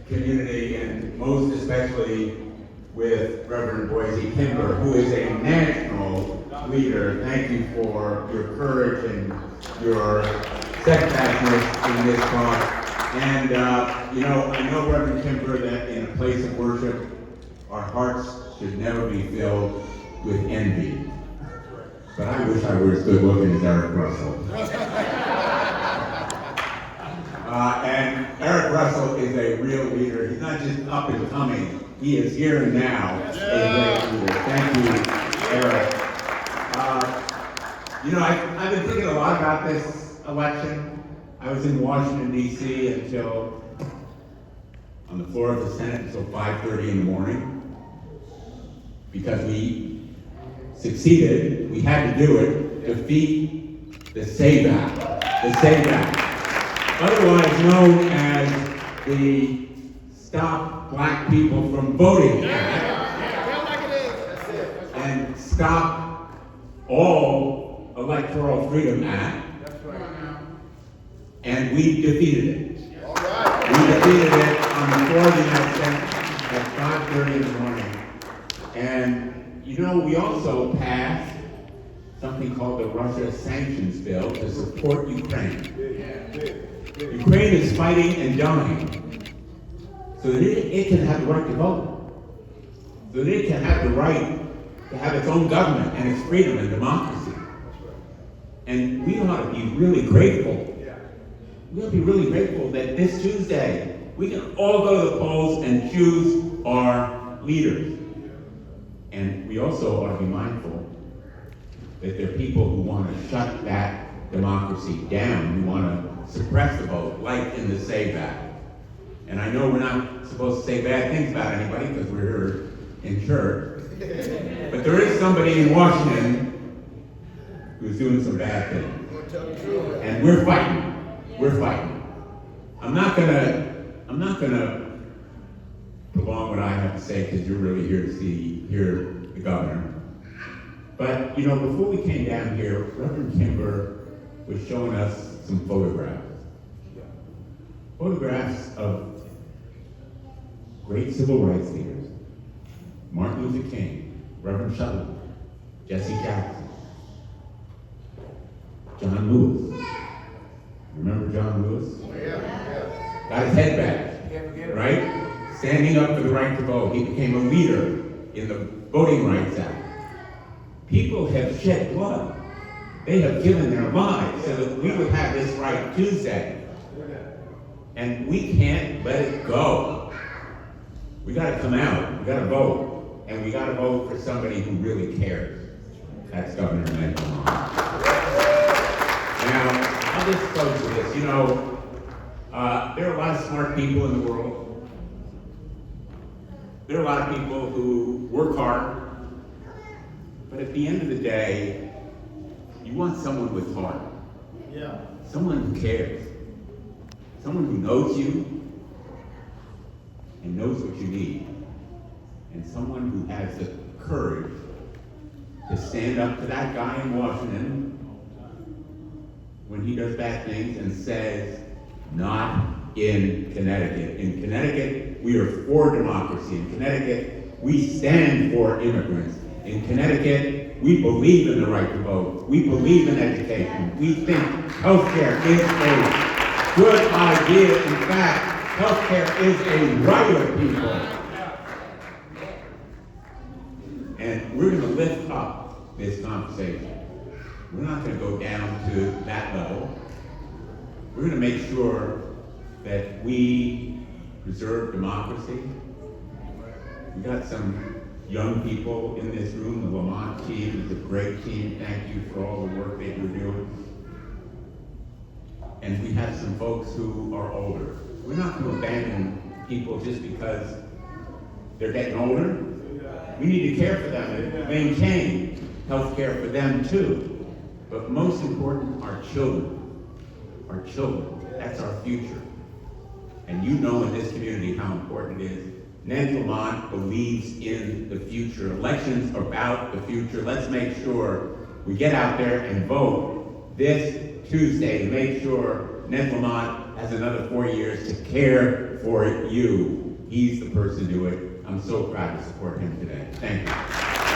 community, and most especially with Reverend Boise Kimber, who is a national leader. Thank you for your courage and your steadfastness in this cause. And, I know, Reverend Kimber, that in a place of worship, our hearts should never be filled with envy. But I wish I were as good looking as Eric Russell. And Eric Russell is a real leader. He's not just up and coming. He is here and now a great leader. Thank you, Eric. I've been thinking a lot about this election. I was in Washington, D.C. until, on the floor of the Senate until 5:30 in the morning. Because we succeeded, we had to do it, defeat the SAVE Act, otherwise known as the Stop Black People from Voting Act, and Stop All Electoral Freedom Act, and we defeated it. We defeated it on the floor of the United States at 5:30 in the morning. And we also passed something called the Russia Sanctions Bill to support Ukraine. Ukraine is fighting and dying so that it can have the right to vote, so that it can have the right to have its own government and its freedom and democracy. And we ought to be really grateful. We ought to be really grateful that this Tuesday we can all go to the polls and choose our leaders. And we also ought to be mindful that there are people who want to shut that democracy down, who want to suppress the vote, like in the SAVE Act. And I know we're not supposed to say bad things about anybody because we're here in church, but there is somebody in Washington who's doing some bad things. And we're fighting. We're fighting. I'm not gonna prolong what I have to say because you're really here to hear the governor. But before we came down here, Reverend Kimber was showing us some photographs. Photographs of great civil rights leaders. Martin Luther King, Reverend Shuttle, Jesse Jackson, John Lewis. Remember John Lewis? Got his head back, right? Standing up for the right to vote. He became a leader in the Voting Rights Act. People have shed blood. They have given their lives so that we would have this right Tuesday. And we can't let it go. We gotta come out, we gotta vote, and we gotta vote for somebody who really cares. That's Governor Blumenthal. Now, I'll just close with this. There are a lot of smart people in the world. There are a lot of people who work hard, but at the end of the day, you want someone with heart. Yeah. Someone who cares. Someone who knows you and knows what you need. And someone who has the courage to stand up to that guy in Washington when he does bad things and says, not in Connecticut. In Connecticut, we are for democracy. In Connecticut, we stand for immigrants. In Connecticut, we believe in the right to vote. We believe in education. We think healthcare is a good idea. In fact, healthcare is a right of people. And we're going to lift up this conversation. We're not going to go down to that level. We're going to make sure that we preserve democracy. We got some young people in this room. The Lamont team is a great team. Thank you for all the work that you're doing. And we have some folks who are older. We're not going to abandon people just because they're getting older. We need to care for them and maintain health care for them too. But most important, our children. Our children. That's our future. And you know in this community how important it is. Ned Lamont believes in the future. Elections are about the future. Let's make sure we get out there and vote this Tuesday to make sure Ned Lamont has another 4 years to care there for you. He's the person to do it. I'm so proud to support him today. Thank you.